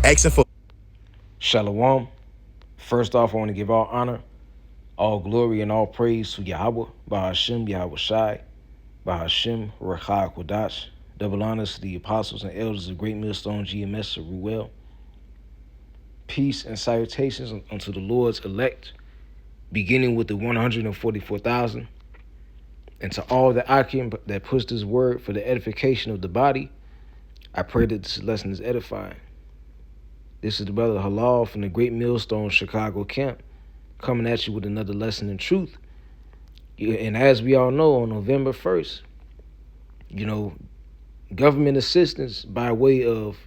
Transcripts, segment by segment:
asking for. Shalom. First off, I want to give all honor, all glory, and all praise to Yahweh, Bahashem, Yahweh Shai, Bahashem, Rechai Kodash. Double honors to the apostles and elders of Great Millstone GMS of Ruel. Peace and salutations unto the Lord's elect, beginning with the 144,000, and to all the Akim that push this word for the edification of the body. I pray that this lesson is edifying. This is the brother Halal from the Great Millstone Chicago camp, coming at you with another lesson in truth. And as we all know, on November 1st, government assistance by way of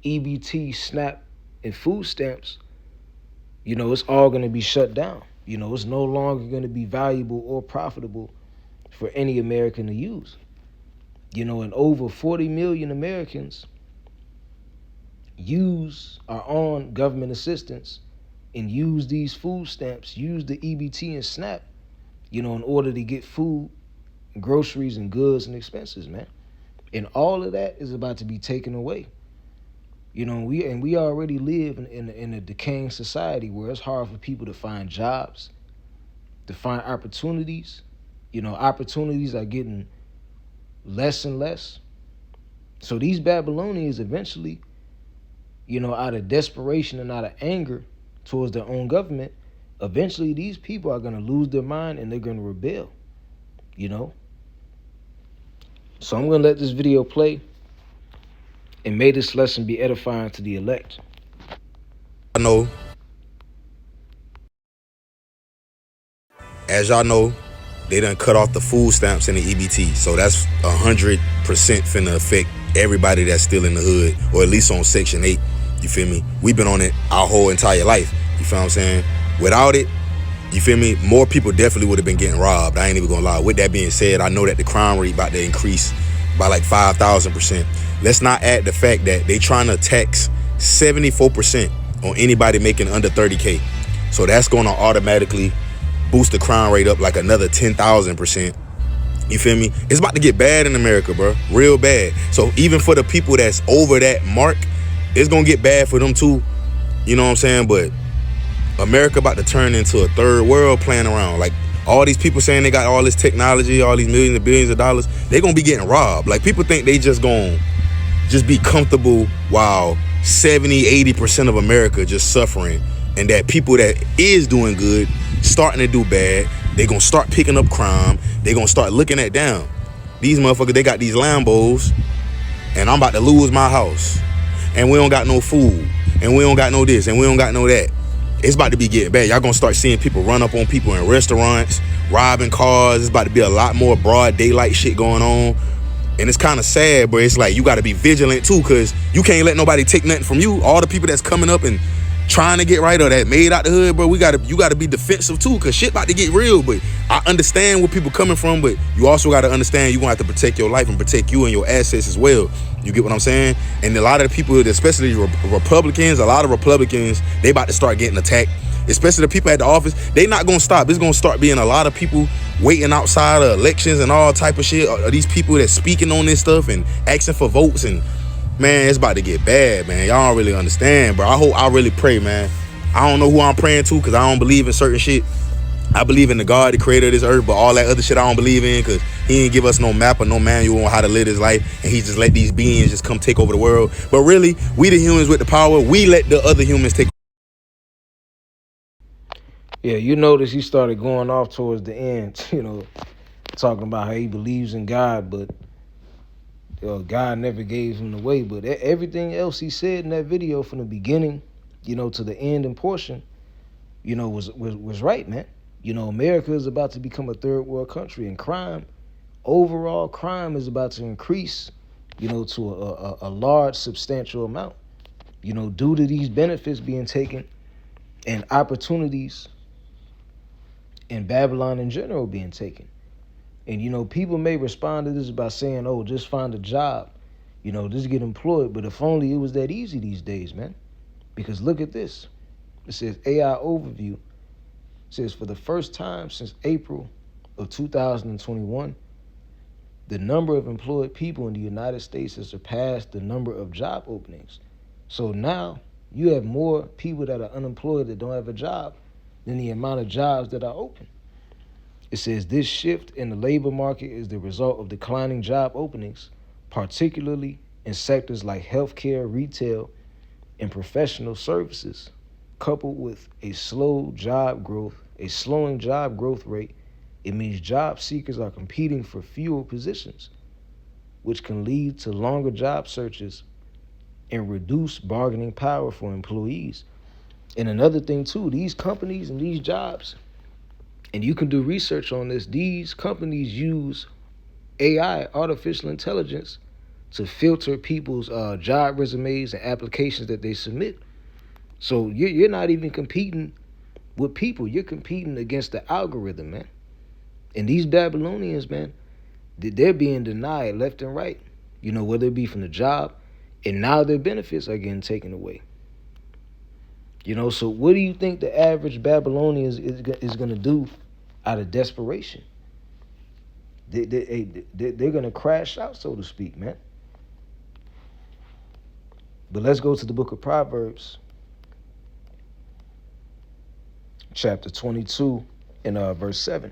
EBT, SNAP, and food stamps, it's all going to be shut down. It's no longer going to be valuable or profitable for any American to use. And over 40 million Americans are on government assistance and use these food stamps, use the EBT and SNAP, in order to get food, groceries, and goods and expenses, man. And all of that is about to be taken away. We already live in a decaying society where it's hard for people to find jobs, to find opportunities. Opportunities are getting less and less. So these Babylonians eventually, out of desperation and out of anger towards their own government, eventually these people are going to lose their mind and they're going to rebel, So I'm going to let this video play, and may this lesson be edifying to the elect. As y'all know, they done cut off the food stamps and the EBT. So that's 100% finna affect everybody that's still in the hood, or at least on Section 8. You feel me? We've been on it our whole entire life. You feel what I'm saying? Without it, you feel me? More people definitely would have been getting robbed. I ain't even gonna lie. With that being said, I know that the crime rate about to increase by like 5,000%. Let's not add the fact that they trying to tax 74% on anybody making under 30K. So that's gonna automatically boost the crime rate up like another 10,000%. You feel me? It's about to get bad in America, bro. Real bad. So even for the people that's over that mark, it's gonna get bad for them too. You know what I'm saying? But America about to turn into a third world playing around. Like all these people saying they got all this technology, all these millions and billions of dollars, they gonna be getting robbed. Like people think they just gonna be comfortable while 70-80% of America just suffering, and that people that is doing good starting to do bad, they gonna start picking up crime, they gonna start looking at down. These motherfuckers, they got these Lambos, and I'm about to lose my house, and we don't got no food, and we don't got no this, and we don't got no that. It's about to be getting bad. Y'all gonna start seeing people run up on people in restaurants, robbing cars. It's about to be a lot more broad daylight shit going on. And it's kind of sad, but it's like you got to be vigilant too, because you can't let nobody take nothing from you. All the people that's coming up and trying to get right, or that made out the hood, bro, you got to be defensive too, because shit about to get real. But I understand where people coming from, but you also got to understand you're going to have to protect your life and protect you and your assets as well. You get what I'm saying? And a lot of the people, especially Republicans, they about to start getting attacked. Especially the people at the office, they not gonna stop. It's gonna start being a lot of people waiting outside of elections and all type of shit. Are these people that speaking on this stuff and asking for votes, and man, it's about to get bad, man. Y'all don't really understand, bro. I really pray, man. I don't know who I'm praying to, because I don't believe in certain shit. I believe in the God, the creator of this earth, but all that other shit I don't believe in, because he didn't give us no map or no manual on how to live his life, and he just let these beings just come take over the world. But really, we the humans with the power, we let the other humans take. Yeah, you notice he started going off towards the end, talking about how he believes in God, but God never gave him the way. But everything else he said in that video from the beginning, to the end and portion, was right, man. America is about to become a third world country, and overall crime is about to increase, to a large, substantial amount, due to these benefits being taken and opportunities in Babylon in general being taken. And, people may respond to this by saying, oh, just find a job, just get employed. But if only it was that easy these days, man. Because look at this. It says AI overview. It says for the first time since April of 2021, the number of employed people in the United States has surpassed the number of job openings. So now You have more people that are unemployed that don't have a job than the amount of jobs that are open. It says this shift in the labor market is the result of declining job openings, particularly in sectors like healthcare, retail, and professional services, coupled with a slowing job growth rate. It means job seekers are competing for fewer positions, which can lead to longer job searches and reduce bargaining power for employees. And another thing too, these companies and these jobs, and you can do research on this, these companies use AI, artificial intelligence, to filter people's job resumes and applications that they submit. So you're not even competing with people. You're competing against the algorithm, man. And these Babylonians, man, they're being denied left and right, whether it be from the job, and now their benefits are getting taken away. So what do you think the average Babylonian is going to do out of desperation? They're going to crash out, so to speak, man. But let's go to the book of Proverbs, chapter 22, and verse 7.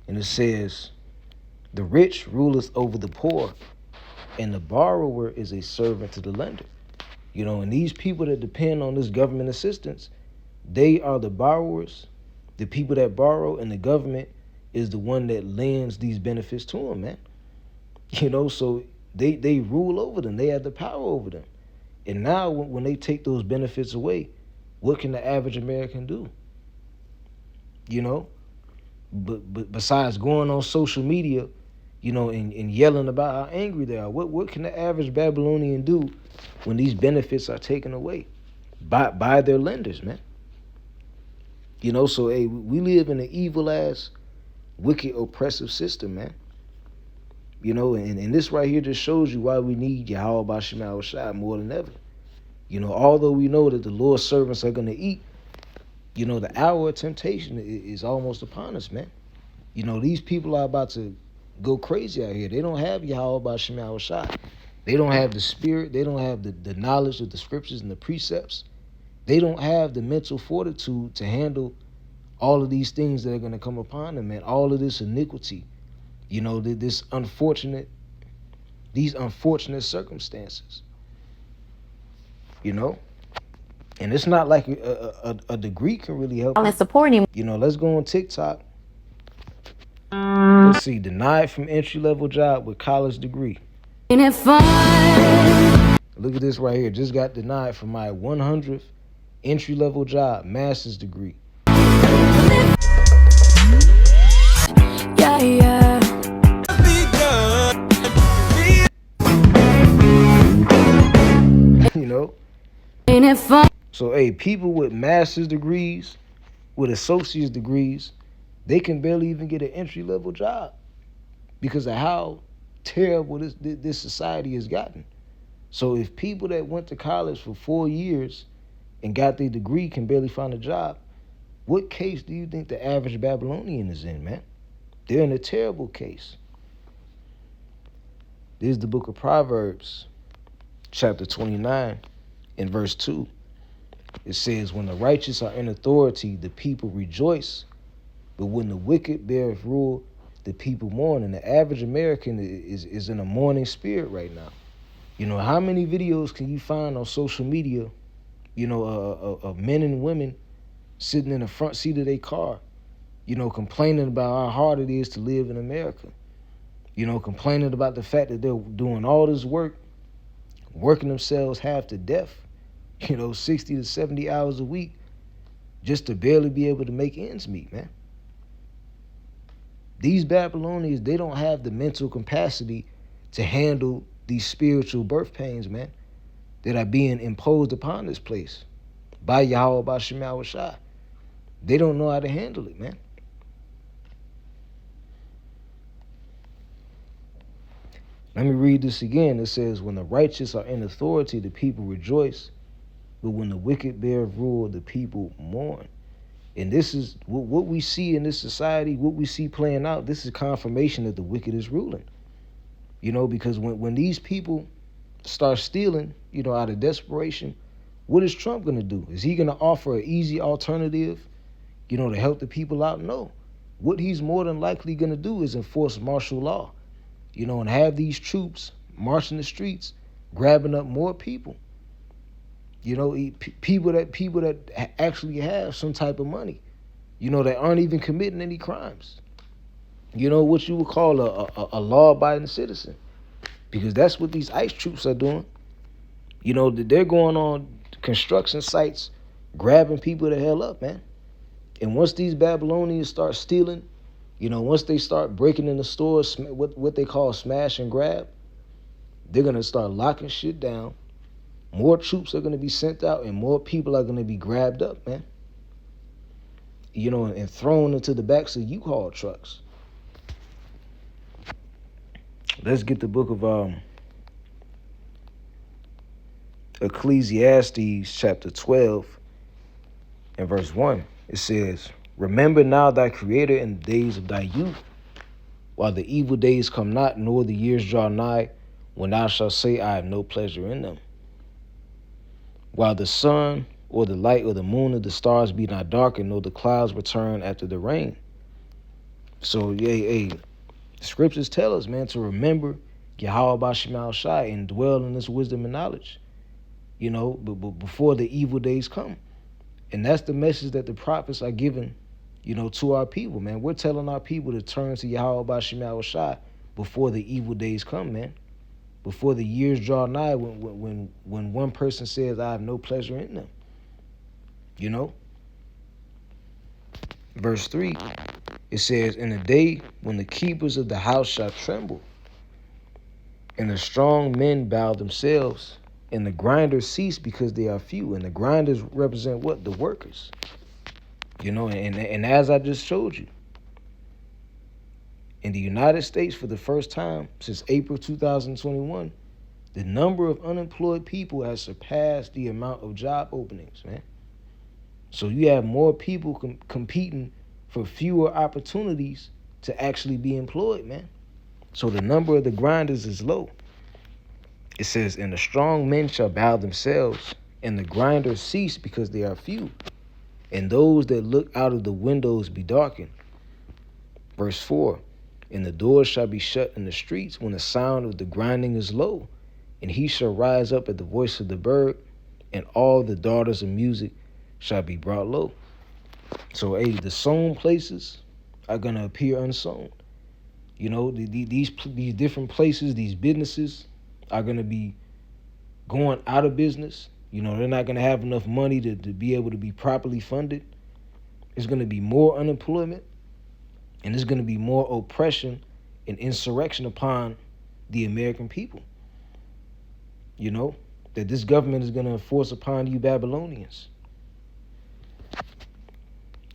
And it says, the rich ruleth over the poor, and the borrower is a servant to the lender. And these people that depend on this government assistance, they are the borrowers, the people that borrow, and the government is the one that lends these benefits to them, man. So they rule over them. They have the power over them. And now when they take those benefits away, what can the average American do? But besides going on social media, and yelling about how angry they are, what can the average Babylonian do when these benefits are taken away by their lenders, man? So hey, we live in an evil ass, wicked, oppressive system, man. And this right here just shows you why we need Yahweh Bashim Al-Shai more than ever. Although we know that the Lord's servants are going to eat, the hour of temptation is almost upon us, man. These people are about to go crazy out here. They don't have Yahweh Bashim Al-Shai. They don't have the spirit. They don't have the knowledge of the scriptures and the precepts. They don't have the mental fortitude to handle all of these things that are going to come upon them, man. All of this iniquity. These unfortunate circumstances. And it's not like a degree can really help. I'm supporting. Let's go on TikTok. Let's see, denied from entry-level job with college degree. Look at this right here. Just got denied from my 100th entry-level job, master's degree. Yeah. So, hey, people with master's degrees, with associate's degrees, they can barely even get an entry-level job because of how terrible this society has gotten. So if people that went to college for 4 years and got their degree can barely find a job, what case do you think the average Babylonian is in, man? They're in a terrible case. This is the book of Proverbs, chapter 29, and verse 2. It says, when the righteous are in authority, the people rejoice. But when the wicked beareth rule, the people mourn. And the average American is in a mourning spirit right now. How many videos can you find on social media, of men and women sitting in the front seat of their car, complaining about how hard it is to live in America. Complaining about the fact that they're doing all this work, working themselves half to death, 60 to 70 hours a week, just to barely be able to make ends meet, man. These Babylonians, they don't have the mental capacity to handle these spiritual birth pains, man, that are being imposed upon this place by Yahweh Bashim Al-Shai. They don't know how to handle it, man. Let me read this again. It says, when the righteous are in authority, the people rejoice. But when the wicked bear rule, the people mourn. And this is what we see in this society, what we see playing out. This is confirmation that the wicked is ruling. Because when these people start stealing, out of desperation, What is Trump going to do? Is he going to offer an easy alternative, to help the people out? No. What he's more than likely going to do is enforce martial law, and have these troops marching the streets, grabbing up more people. People that actually have some type of money, that aren't even committing any crimes. What you would call a law-abiding citizen, because that's what these ICE troops are doing. They're going on construction sites, grabbing people the hell up, man. And once these Babylonians start stealing, once they start breaking in the stores, what they call smash and grab, they're going to start locking shit down. More troops are going to be sent out, and more people are going to be grabbed up, man. And thrown into the backs of U-Haul trucks. Let's get the book of Ecclesiastes chapter 12 and verse 1. It says, "Remember now thy Creator in the days of thy youth, while the evil days come not, nor the years draw nigh, when thou shalt say, I have no pleasure in them. While the sun or the light or the moon or the stars be not darkened, nor the clouds return after the rain." So, scriptures tell us, man, to remember Yahweh Bashim Shai and dwell in this wisdom and knowledge, but before the evil days come. And that's the message that the prophets are giving, to our people, man. We're telling our people to turn to Yahweh Bashim Shai before the evil days come, man. Before the years draw nigh, when one person says, I have no pleasure in them. Verse 3, it says, "In the day when the keepers of the house shall tremble, and the strong men bow themselves, and the grinders cease because they are few." And the grinders represent what? The workers. And as I just showed you, in the United States, for the first time since April 2021, the number of unemployed people has surpassed the amount of job openings, man. So you have more people competing for fewer opportunities to actually be employed, man. So the number of the grinders is low. It says, "And the strong men shall bow themselves, and the grinders cease because they are few, and those that look out of the windows be darkened." Verse 4, "And the doors shall be shut in the streets when the sound of the grinding is low, and he shall rise up at the voice of the bird, and all the daughters of music shall be brought low." So, the sown places are going to appear unsown. These different places, these businesses are going to be going out of business. They're not going to have enough money to be able to be properly funded. There's going to be more unemployment, and there's going to be more oppression and insurrection upon the American people. That this government is going to enforce upon you Babylonians.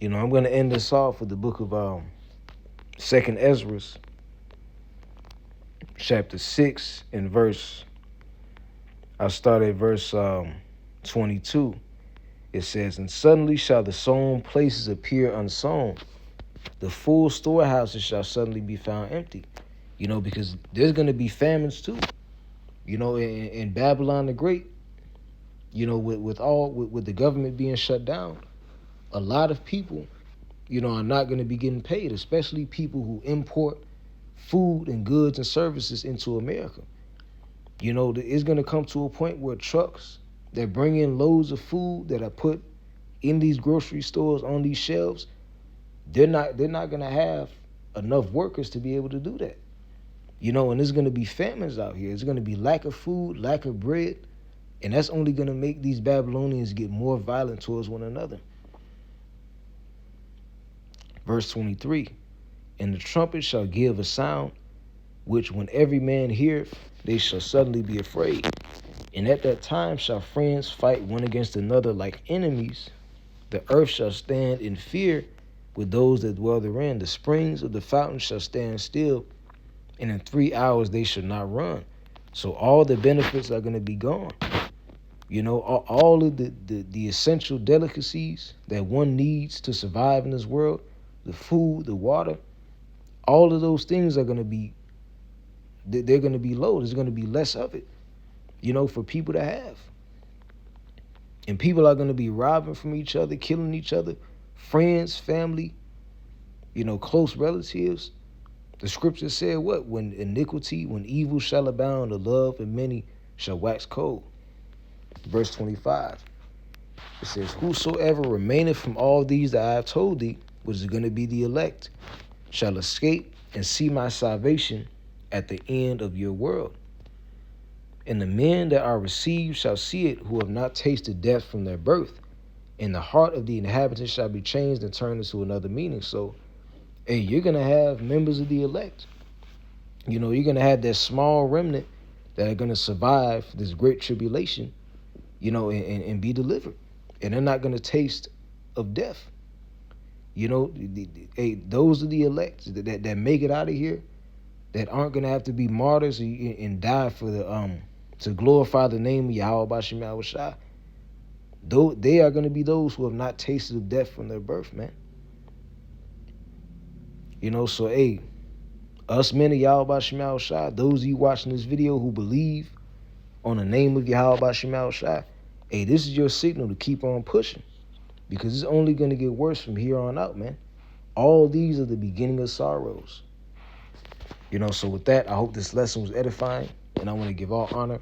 I'm going to end this off with the book of 2nd Ezra, chapter 6 and verse, I'll start at verse 22. It says, "And suddenly shall the sown places appear unsown. The full storehouses shall suddenly be found empty." Because there's going to be famines too. In Babylon the Great, with the government being shut down, a lot of people, are not going to be getting paid, especially people who import food and goods and services into America. It's going to come to a point where trucks that bring in loads of food that are put in these grocery stores on these shelves, they're not going to have enough workers to be able to do that. And there's going to be famines out here. It's going to be lack of food, lack of bread, and that's only going to make these Babylonians get more violent towards one another. Verse 23, "And the trumpet shall give a sound, which when every man heareth, they shall suddenly be afraid. And at that time shall friends fight one against another like enemies. The earth shall stand in fear with those that dwell therein. The springs of the fountain shall stand still, and in 3 hours they shall not run." So all the benefits are going to be gone. All of the essential delicacies that one needs to survive in this world, the food, the water, all of those things are going to be, they're going to be low. There's going to be less of it, for people to have. And people are going to be robbing from each other, killing each other, friends, family, close relatives. The scripture said what? When evil shall abound, the love of many shall wax cold. Verse 25. It says, whosoever remaineth from all these that I have told thee, which is going to be the elect, shall escape and see my salvation at the end of your world. And the men that are received shall see it, who have not tasted death from their birth. And the heart of the inhabitants shall be changed and turned into another meaning. So, hey, you're going to have members of the elect. You're going to have that small remnant that are going to survive this great tribulation, and be delivered. And they're not going to taste of death. Hey, those are the elect that make it out of here, that aren't going to have to be martyrs and die for to glorify the name of Yahweh B'Shem Yahweh Shai. Though they are going to be those who have not tasted of death from their birth, man. So hey, us men of Yahweh B'Shem Yahweh Shai, those of you watching this video who believe on the name of Yahweh B'Shem Yahweh Shai, hey, this is your signal to keep on pushing, because it's only going to get worse from here on out, man. All these are the beginning of sorrows. So with that, I hope this lesson was edifying, and I want to give all honor,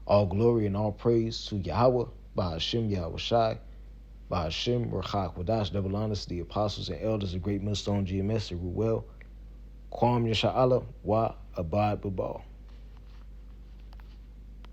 all glory, and all praise to Yahweh, B'Hashem Yahweh Shai, B'Hashem Rachak Wadash, double honors to the apostles and elders of Great Millstone GMS, Ruel, Kwam Yasha'Allah, Wa Abad Babal.